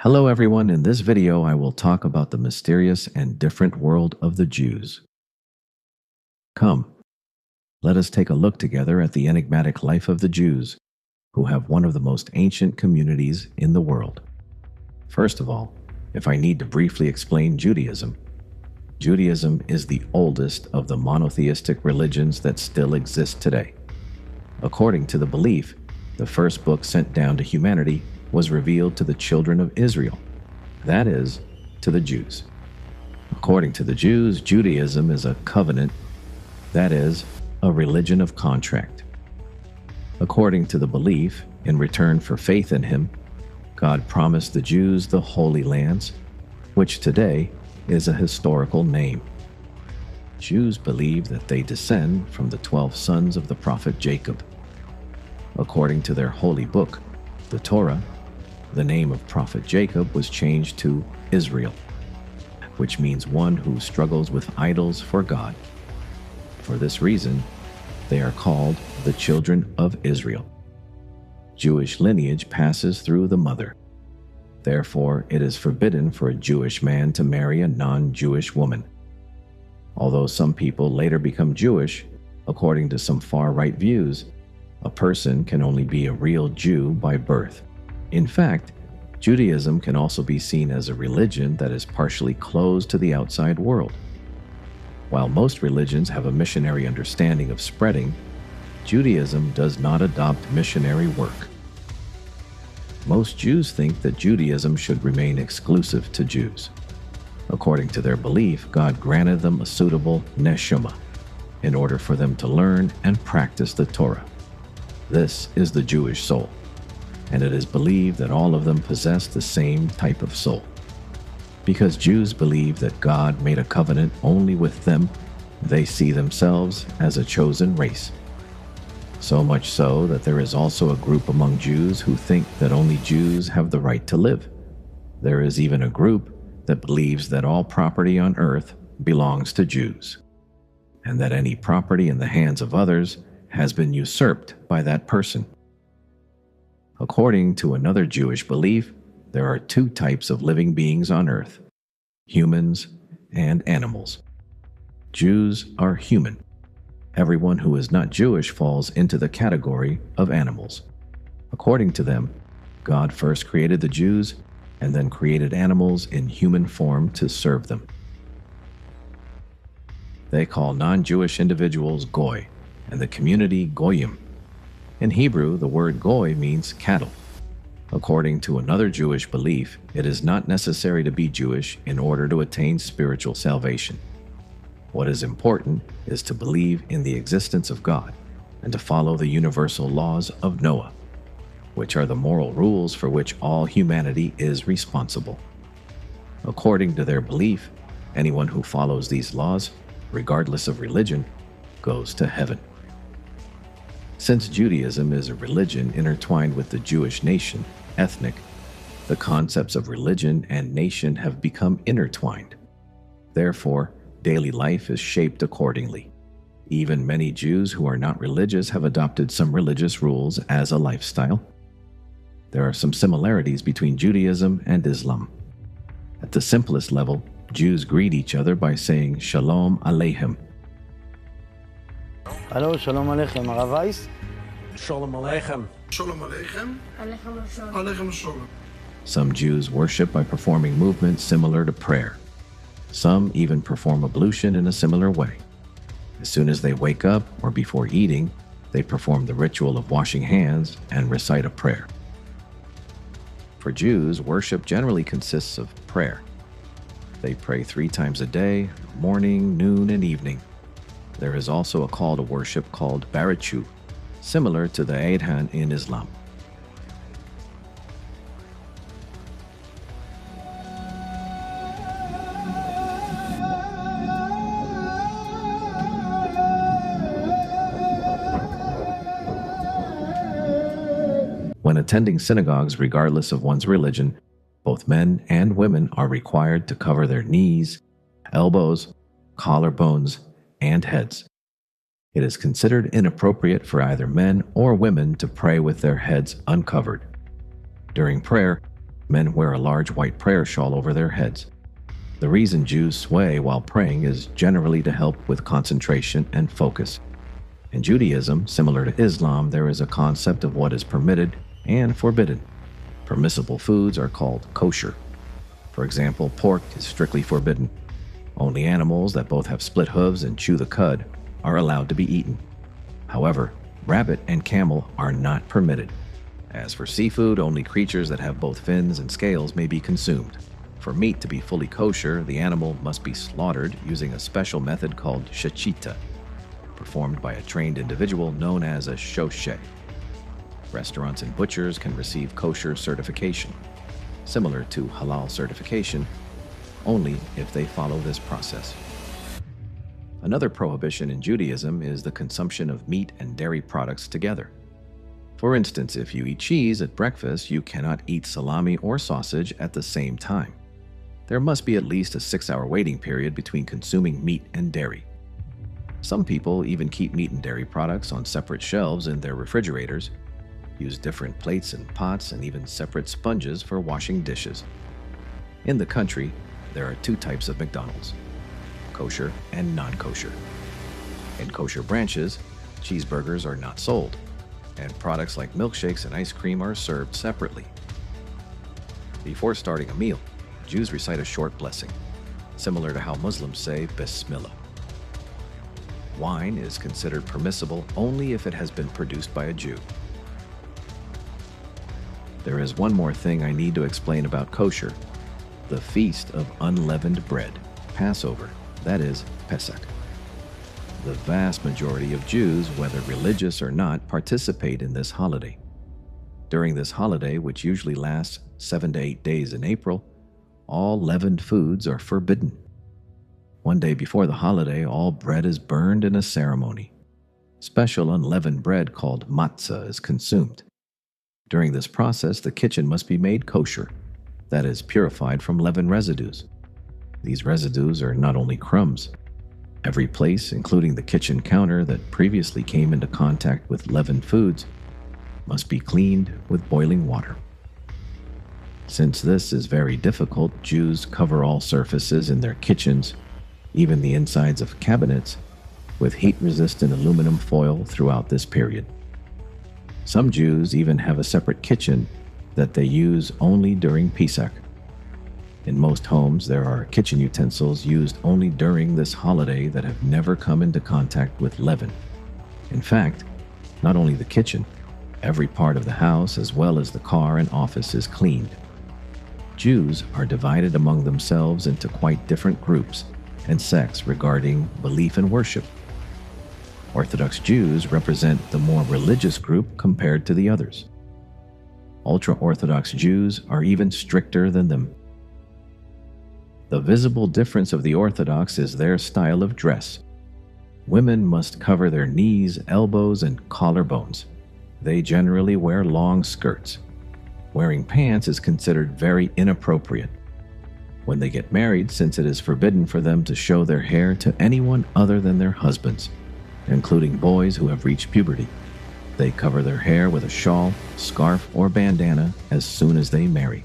Hello everyone, in this video I will talk about the mysterious and different world of the Jews. Come, let us take a look together at the enigmatic life of the Jews, who have one of the most ancient communities in the world. First of all, if I need to briefly explain Judaism, Judaism is the oldest of the monotheistic religions that still exist today. According to the belief, the first book sent down to humanity was revealed to the children of Israel, that is, to the Jews. According to the Jews, Judaism is a covenant, that is, a religion of contract. According to the belief, in return for faith in Him, God promised the Jews the Holy Lands, which today is a historical name. Jews believe that they descend from the 12 sons of the prophet Jacob. According to their holy book, the Torah, the name of prophet Jacob was changed to Israel, which means one who struggles with idols for God. For this reason, they are called the children of Israel. Jewish lineage passes through the mother. Therefore, it is forbidden for a Jewish man to marry a non-Jewish woman. Although some people later become Jewish, according to some far-right views, a person can only be a real Jew by birth. In fact, Judaism can also be seen as a religion that is partially closed to the outside world. While most religions have a missionary understanding of spreading, Judaism does not adopt missionary work. Most Jews think that Judaism should remain exclusive to Jews. According to their belief, God granted them a suitable neshama in order for them to learn and practice the Torah. This is the Jewish soul, and it is believed that all of them possess the same type of soul. Because Jews believe that God made a covenant only with them, they see themselves as a chosen race. So much so that there is also a group among Jews who think that only Jews have the right to live. There is even a group that believes that all property on earth belongs to Jews, and that any property in the hands of others has been usurped by that person. According to another Jewish belief, there are two types of living beings on earth: humans and animals. Jews are human. Everyone who is not Jewish falls into the category of animals. According to them, God first created the Jews and then created animals in human form to serve them. They call non-Jewish individuals goy, and the community goyim. In Hebrew, the word goy means cattle. According to another Jewish belief, it is not necessary to be Jewish in order to attain spiritual salvation. What is important is to believe in the existence of God and to follow the universal laws of Noah, which are the moral rules for which all humanity is responsible. According to their belief, anyone who follows these laws, regardless of religion, goes to heaven. Since Judaism is a religion intertwined with the Jewish nation, ethnic, the concepts of religion and nation have become intertwined. Therefore, daily life is shaped accordingly. Even many Jews who are not religious have adopted some religious rules as a lifestyle. There are some similarities between Judaism and Islam. At the simplest level, Jews greet each other by saying Shalom Aleichem. Hello, Shalom Aleichem, Aravais. Shalom Aleichem. Shalom Aleichem. Aleichem Shalom. Some Jews worship by performing movements similar to prayer. Some even perform ablution in a similar way. As soon as they wake up or before eating, they perform the ritual of washing hands and recite a prayer. For Jews, worship generally consists of prayer. They pray 3 times a day, morning, noon, and evening. There is also a call to worship called Barachu, similar to the Adhan in Islam. When attending synagogues, regardless of one's religion, both men and women are required to cover their knees, elbows, collarbones, and heads. It is considered inappropriate for either men or women to pray with their heads uncovered. During prayer, Men wear a large white prayer shawl over their heads. The reason Jews sway while praying is generally to help with concentration and focus. In Judaism, similar to Islam, there is a concept of what is permitted and forbidden. Permissible foods are called kosher. For example, pork is strictly forbidden. Only animals that both have split hooves and chew the cud are allowed to be eaten. However, rabbit and camel are not permitted. As for seafood, only creatures that have both fins and scales may be consumed. For meat to be fully kosher, the animal must be slaughtered using a special method called shechita, performed by a trained individual known as a shoshe. Restaurants and butchers can receive kosher certification, similar to halal certification, only if they follow this process. Another prohibition in Judaism is the consumption of meat and dairy products together. For instance, if you eat cheese at breakfast, you cannot eat salami or sausage at the same time. There must be at least a 6-hour waiting period between consuming meat and dairy. Some people even keep meat and dairy products on separate shelves in their refrigerators, use different plates and pots, and even separate sponges for washing dishes. In the country, there are 2 types of McDonald's: kosher and non-kosher. In kosher branches, cheeseburgers are not sold, and products like milkshakes and ice cream are served separately. Before starting a meal, Jews recite a short blessing, similar to how Muslims say Bismillah. Wine is considered permissible only if it has been produced by a Jew. There is one more thing I need to explain about kosher: the Feast of Unleavened Bread, Passover, that is, Pesach. The vast majority of Jews, whether religious or not, participate in this holiday. During this holiday, which usually lasts 7 to 8 days in April, all leavened foods are forbidden. One day before the holiday, all bread is burned in a ceremony. Special unleavened bread called matzah is consumed. During this process, the kitchen must be made kosher, that is, purified from leaven residues. These residues are not only crumbs. Every place, including the kitchen counter that previously came into contact with leavened foods, must be cleaned with boiling water. Since this is very difficult, Jews cover all surfaces in their kitchens, even the insides of cabinets, with heat-resistant aluminum foil throughout this period. Some Jews even have a separate kitchen that they use only during Pesach. In most homes, there are kitchen utensils used only during this holiday that have never come into contact with leaven. In fact, not only the kitchen, every part of the house as well as the car and office is cleaned. Jews are divided among themselves into quite different groups and sects regarding belief and worship. Orthodox Jews represent the more religious group compared to the others. Ultra-Orthodox Jews are even stricter than them. The visible difference of the Orthodox is their style of dress. Women must cover their knees, elbows, and collarbones. They generally wear long skirts. Wearing pants is considered very inappropriate. When they get married, since it is forbidden for them to show their hair to anyone other than their husbands, including boys who have reached puberty, they cover their hair with a shawl, scarf, or bandana as soon as they marry.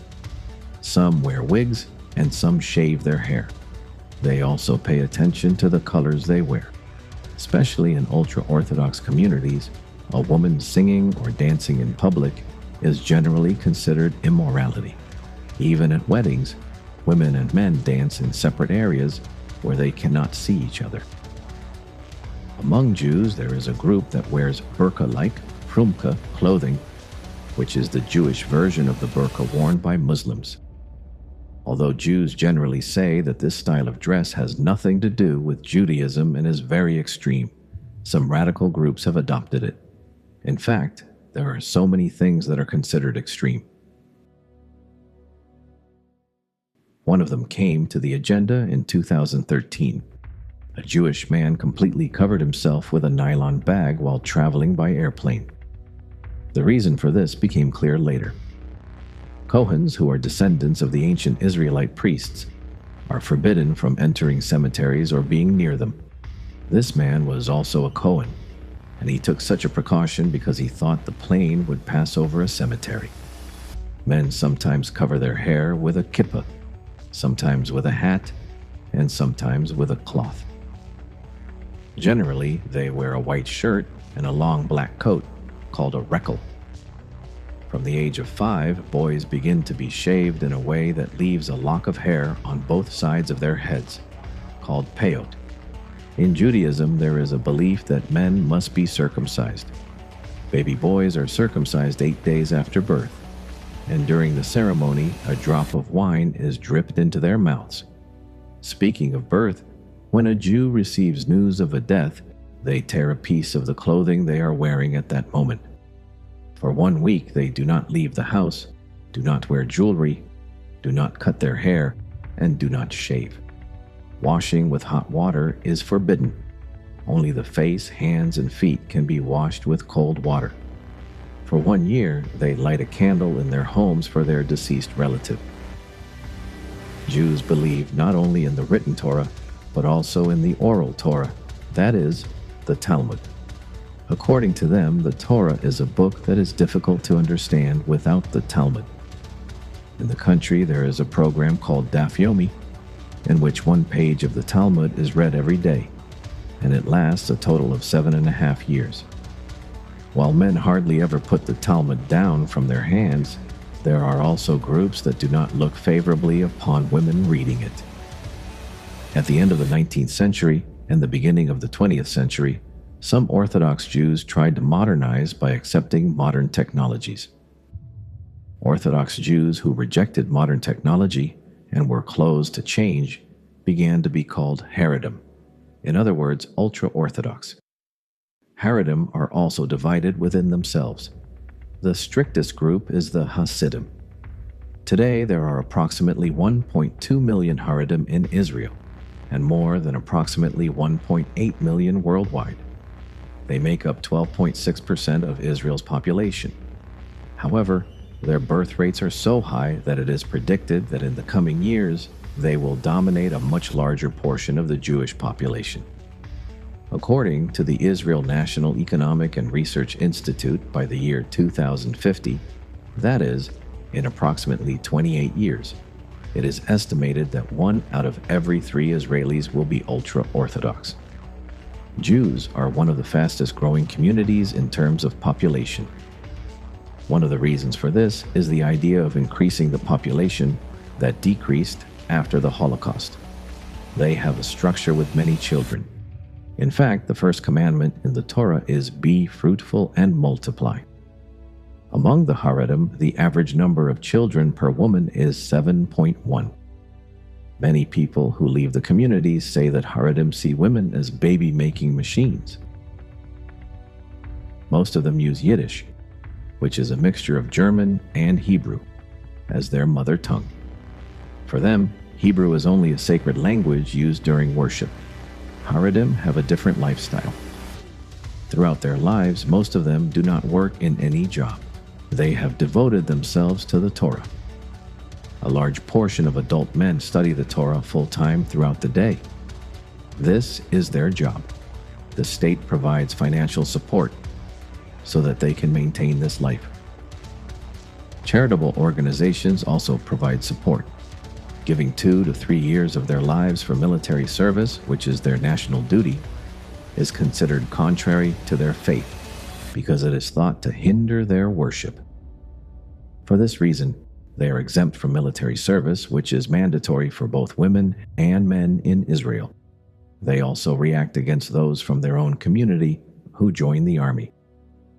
Some wear wigs, and some shave their hair. They also pay attention to the colors they wear. Especially in ultra-Orthodox communities, a woman singing or dancing in public is generally considered immorality. Even at weddings, women and men dance in separate areas where they cannot see each other. Among Jews, there is a group that wears burqa-like, frumka clothing, which is the Jewish version of the burqa worn by Muslims. Although Jews generally say that this style of dress has nothing to do with Judaism and is very extreme, some radical groups have adopted it. In fact, there are so many things that are considered extreme. One of them came to the agenda in 2013. A Jewish man completely covered himself with a nylon bag while traveling by airplane. The reason for this became clear later. Kohens, who are descendants of the ancient Israelite priests, are forbidden from entering cemeteries or being near them. This man was also a Kohen, and he took such a precaution because he thought the plane would pass over a cemetery. Men sometimes cover their hair with a kippah, sometimes with a hat, and sometimes with a cloth. Generally, they wear a white shirt and a long black coat called a rekel. From the age of 5, boys begin to be shaved in a way that leaves a lock of hair on both sides of their heads, called peyot. In Judaism, there is a belief that men must be circumcised. Baby boys are circumcised 8 days after birth, and during the ceremony, a drop of wine is dripped into their mouths. Speaking of birth, when a Jew receives news of a death, they tear a piece of the clothing they are wearing at that moment. For 1 week, they do not leave the house, do not wear jewelry, do not cut their hair, and do not shave. Washing with hot water is forbidden. Only the face, hands, and feet can be washed with cold water. For 1 year, they light a candle in their homes for their deceased relative. Jews believe not only in the written Torah, but also in the oral Torah, that is, the Talmud. According to them, the Torah is a book that is difficult to understand without the Talmud. In the country, there is a program called Daf Yomi, in which 1 page of the Talmud is read every day, and it lasts a total of 7.5 years. While men hardly ever put the Talmud down from their hands, there are also groups that do not look favorably upon women reading it. At the end of the 19th century and the beginning of the 20th century, some Orthodox Jews tried to modernize by accepting modern technologies. Orthodox Jews who rejected modern technology and were closed to change began to be called Haredim, in other words, Ultra-Orthodox. Haredim are also divided within themselves. The strictest group is the Hasidim. Today, there are approximately 1.2 million Haredim in Israel, and more than approximately 1.8 million worldwide. They make up 12.6% of Israel's population. However, their birth rates are so high that it is predicted that in the coming years, they will dominate a much larger portion of the Jewish population. According to the Israel National Economic and Research Institute, by the year 2050, that is, in approximately 28 years, it is estimated that 1 out of every 3 Israelis will be ultra-Orthodox. Jews are one of the fastest growing communities in terms of population. One of the reasons for this is the idea of increasing the population that decreased after the Holocaust. They have a structure with many children. In fact, the first commandment in the Torah is be fruitful and multiply. Among the Haredim, the average number of children per woman is 7.1. Many people who leave the communities say that Haredim see women as baby-making machines. Most of them use Yiddish, which is a mixture of German and Hebrew, as their mother tongue. For them, Hebrew is only a sacred language used during worship. Haredim have a different lifestyle. Throughout their lives, most of them do not work in any job. They have devoted themselves to the Torah. A large portion of adult men study the Torah full-time throughout the day. This is their job. The state provides financial support so that they can maintain this life. Charitable organizations also provide support. Giving 2 to 3 years of their lives for military service, which is their national duty, is considered contrary to their faith because it is thought to hinder their worship. For this reason, they are exempt from military service, which is mandatory for both women and men in Israel. They also react against those from their own community who join the army.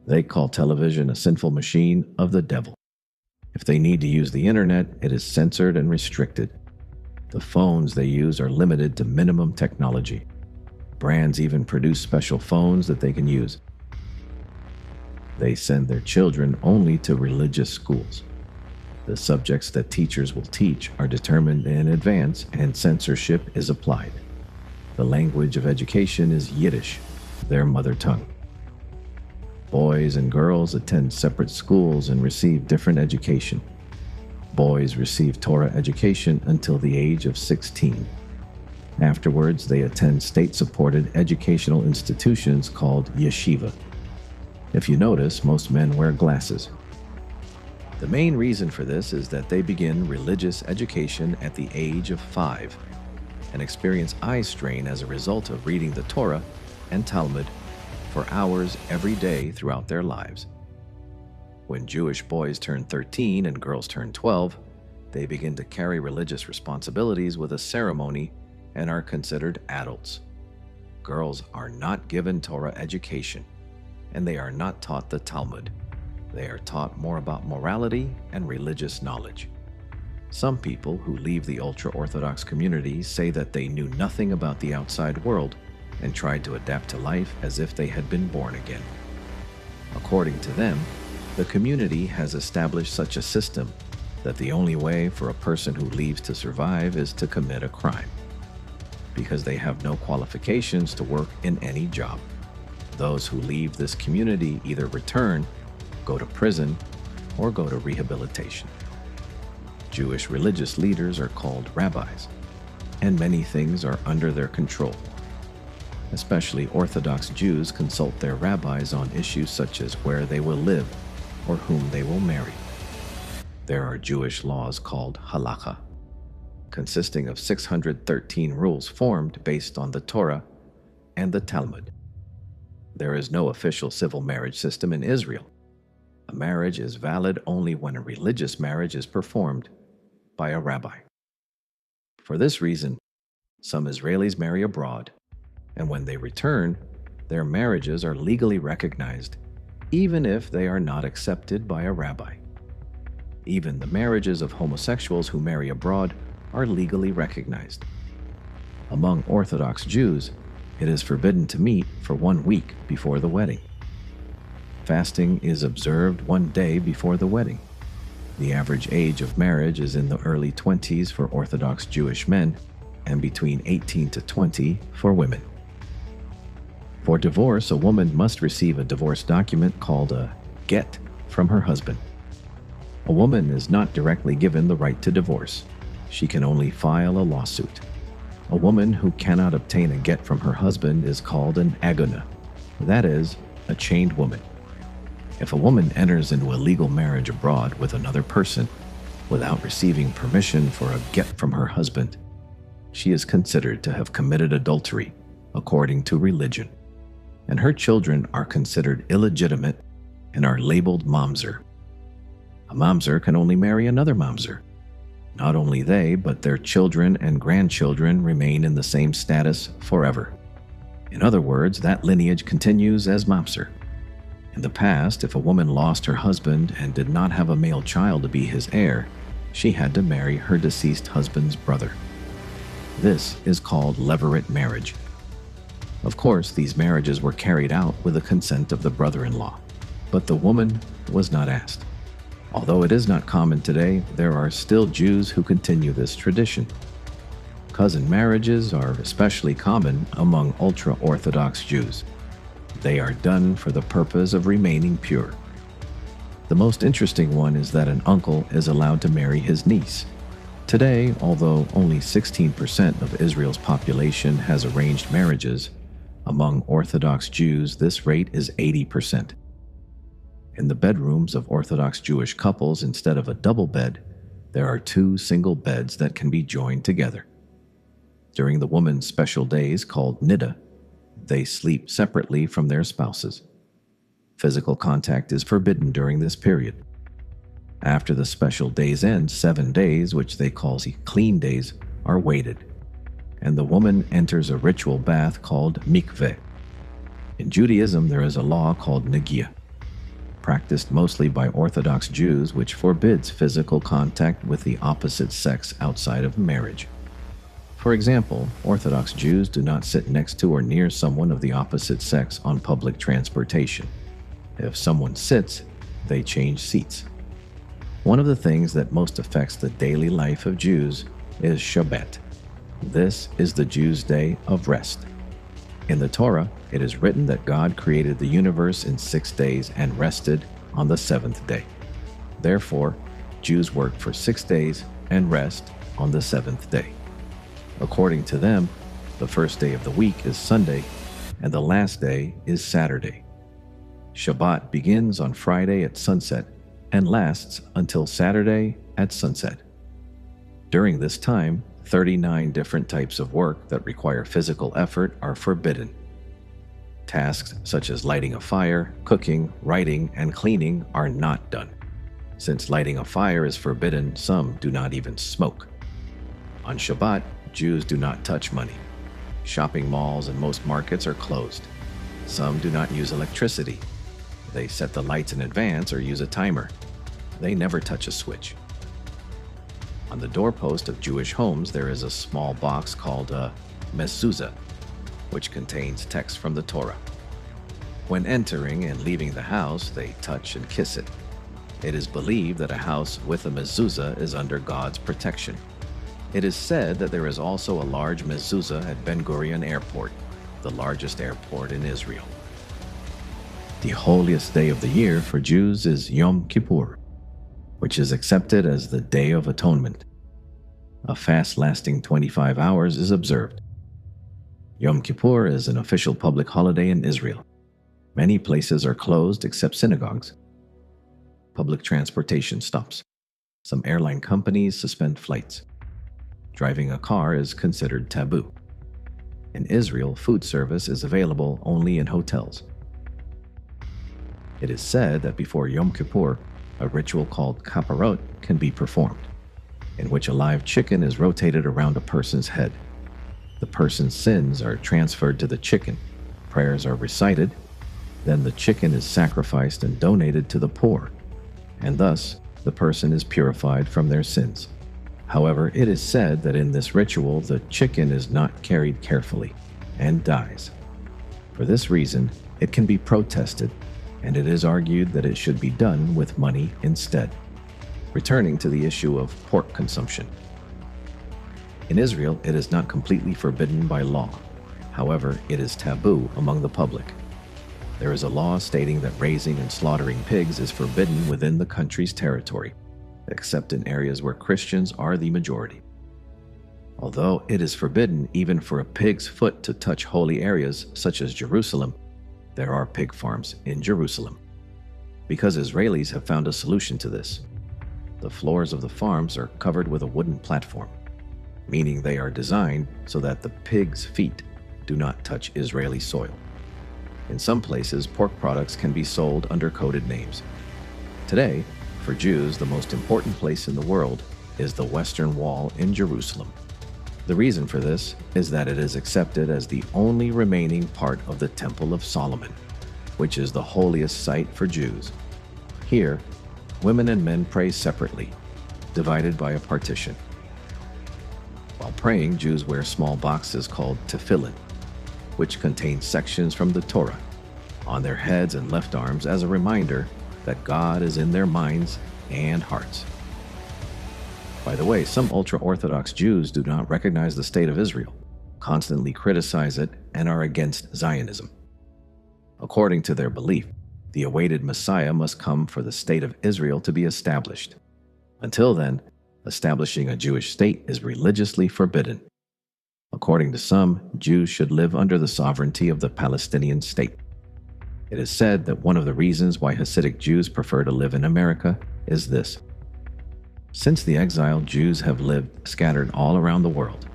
They call television a sinful machine of the devil. If they need to use the internet, it is censored and restricted. The phones they use are limited to minimum technology. Brands even produce special phones that they can use. They send their children only to religious schools. The subjects that teachers will teach are determined in advance and censorship is applied. The language of education is Yiddish, their mother tongue. Boys and girls attend separate schools and receive different education. Boys receive Torah education until the age of 16. Afterwards, they attend state-supported educational institutions called yeshiva. If you notice, most men wear glasses. The main reason for this is that they begin religious education at the age of 5 and experience eye strain as a result of reading the Torah and Talmud for hours every day throughout their lives. When Jewish boys turn 13 and girls turn 12, they begin to carry religious responsibilities with a ceremony and are considered adults. Girls are not given Torah education, and they are not taught the Talmud. They are taught more about morality and religious knowledge. Some people who leave the ultra-Orthodox community say that they knew nothing about the outside world and tried to adapt to life as if they had been born again. According to them, the community has established such a system that the only way for a person who leaves to survive is to commit a crime, because they have no qualifications to work in any job. Those who leave this community either return, go to prison, or go to rehabilitation. Jewish religious leaders are called rabbis, and many things are under their control. Especially Orthodox Jews consult their rabbis on issues such as where they will live or whom they will marry. There are Jewish laws called halakha, consisting of 613 rules formed based on the Torah and the Talmud. There is no official civil marriage system in Israel. A marriage is valid only when a religious marriage is performed by a rabbi. For this reason, some Israelis marry abroad, and when they return, their marriages are legally recognized, even if they are not accepted by a rabbi. Even the marriages of homosexuals who marry abroad are legally recognized. Among Orthodox Jews, it is forbidden to meet for 1 week before the wedding. Fasting is observed 1 day before the wedding. The average age of marriage is in the early 20s for Orthodox Jewish men and between 18 to 20 for women. For divorce, a woman must receive a divorce document called a get from her husband. A woman is not directly given the right to divorce. She can only file a lawsuit. A woman who cannot obtain a get from her husband is called an agona, that is, a chained woman. If a woman enters into a legal marriage abroad with another person without receiving permission for a get from her husband, she is considered to have committed adultery according to religion, and her children are considered illegitimate and are labeled mamzer. A mamzer can only marry another mamzer. Not only they, but their children and grandchildren remain in the same status forever. In other words, that lineage continues as mamzer. In the past, if a woman lost her husband and did not have a male child to be his heir, she had to marry her deceased husband's brother. This is called levirate marriage. Of course, these marriages were carried out with the consent of the brother-in-law, but the woman was not asked. Although it is not common today, there are still Jews who continue this tradition. Cousin marriages are especially common among Ultra-Orthodox Jews. They are done for the purpose of remaining pure. The most interesting one is that an uncle is allowed to marry his niece. Today, although only 16% of Israel's population has arranged marriages, among Orthodox Jews this rate is 80%. In the bedrooms of Orthodox Jewish couples, instead of a double bed, there are 2 single beds that can be joined together. During the woman's special days called niddah, they sleep separately from their spouses. Physical contact is forbidden during this period. After the special days end, 7 days, which they call clean days, are waited, and the woman enters a ritual bath called mikveh. In Judaism, there is a law called negiah, practiced mostly by Orthodox Jews, which forbids physical contact with the opposite sex outside of marriage. For example, Orthodox Jews do not sit next to or near someone of the opposite sex on public transportation. If someone sits, they change seats. One of the things that most affects the daily life of Jews is Shabbat. This is the Jews' day of rest. In the Torah, it is written that God created the universe in 6 days and rested on the 7th day. Therefore, Jews work for 6 days and rest on the 7th day. According to them, the first day of the week is Sunday, and the last day is Saturday. Shabbat begins on Friday at sunset and lasts until Saturday at sunset. During this time, 39 different types of work that require physical effort are forbidden. Tasks such as lighting a fire, cooking, writing, and cleaning are not done. Since lighting a fire is forbidden, some do not even smoke. On Shabbat, Jews do not touch money. Shopping malls and most markets are closed. Some do not use electricity. They set the lights in advance or use a timer. They never touch a switch. On the doorpost of Jewish homes, there is a small box called a mezuzah, which contains text from the Torah. When entering and leaving the house, they touch and kiss it. It is believed that a house with a mezuzah is under God's protection. It is said that there is also a large mezuzah at Ben Gurion Airport, the largest airport in Israel. The holiest day of the year for Jews is Yom Kippur, which is accepted as the Day of Atonement. A fast lasting 25 hours is observed. Yom Kippur is an official public holiday in Israel. Many places are closed except synagogues. Public transportation stops. Some airline companies suspend flights. Driving a car is considered taboo. In Israel, food service is available only in hotels. It is said that before Yom Kippur, a ritual called kaparot can be performed, in which a live chicken is rotated around a person's head. The person's sins are transferred to the chicken, prayers are recited, then the chicken is sacrificed and donated to the poor, and thus the person is purified from their sins. However, it is said that in this ritual the chicken is not carried carefully and dies. For this reason, it can be protested, and it is argued that it should be done with money instead. Returning to the issue of pork consumption. In Israel, it is not completely forbidden by law. However, it is taboo among the public. There is a law stating that raising and slaughtering pigs is forbidden within the country's territory, except in areas where Christians are the majority. Although it is forbidden even for a pig's foot to touch holy areas such as Jerusalem, there are pig farms in Jerusalem. Because Israelis have found a solution to this. The floors of the farms are covered with a wooden platform, meaning they are designed so that the pig's feet do not touch Israeli soil. In some places, pork products can be sold under coded names. Today, for Jews, the most important place in the world is the Western Wall in Jerusalem. The reason for this is that it is accepted as the only remaining part of the Temple of Solomon, which is the holiest site for Jews. Here, women and men pray separately, divided by a partition. While praying, Jews wear small boxes called tefillin, which contain sections from the Torah, on their heads and left arms as a reminder that God is in their minds and hearts. By the way, some Ultra-Orthodox Jews do not recognize the state of Israel, constantly criticize it, and are against Zionism. According to their belief, the awaited Messiah must come for the state of Israel to be established. Until then, establishing a Jewish state is religiously forbidden. According to some, Jews should live under the sovereignty of the Palestinian state. It is said that one of the reasons why Hasidic Jews prefer to live in America is this. Since the exile, Jews have lived scattered all around the world.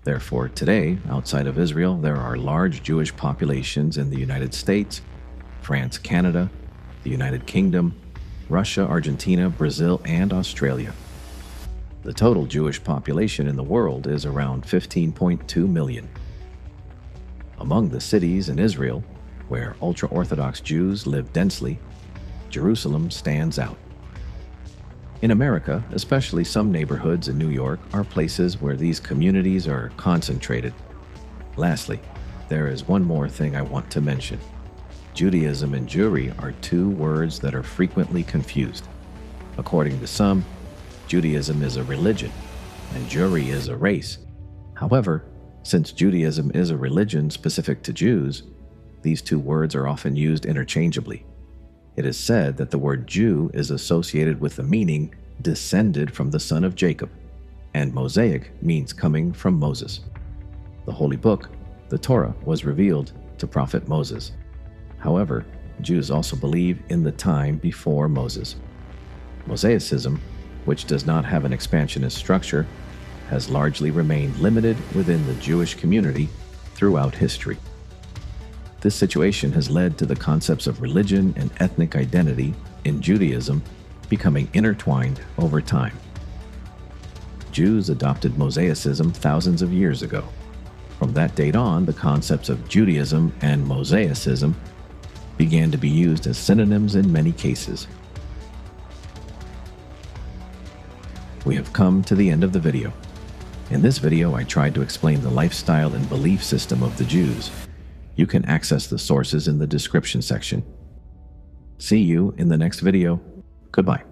Therefore, today, outside of Israel, there are large Jewish populations in the United States, France, Canada, the United Kingdom, Russia, Argentina, Brazil, and Australia. The total Jewish population in the world is around 15.2 million. Among the cities in Israel, where Ultra-Orthodox Jews live densely, Jerusalem stands out. In America, especially some neighborhoods in New York, are places where these communities are concentrated. Lastly, there is one more thing I want to mention. Judaism and Jewry are two words that are frequently confused. According to some, Judaism is a religion, and Jewry is a race. However, since Judaism is a religion specific to Jews, these two words are often used interchangeably. It is said that the word Jew is associated with the meaning descended from the son of Jacob, and Mosaic means coming from Moses. The Holy Book, the Torah, was revealed to Prophet Moses. However, Jews also believe in the time before Moses. Mosaicism, which does not have an expansionist structure, has largely remained limited within the Jewish community throughout history. This situation has led to the concepts of religion and ethnic identity in Judaism becoming intertwined over time. Jews adopted Mosaicism thousands of years ago. From that date on, the concepts of Judaism and Mosaicism began to be used as synonyms in many cases. We have come to the end of the video. In this video, I tried to explain the lifestyle and belief system of the Jews. You can access the sources in the description section. See you in the next video. Goodbye.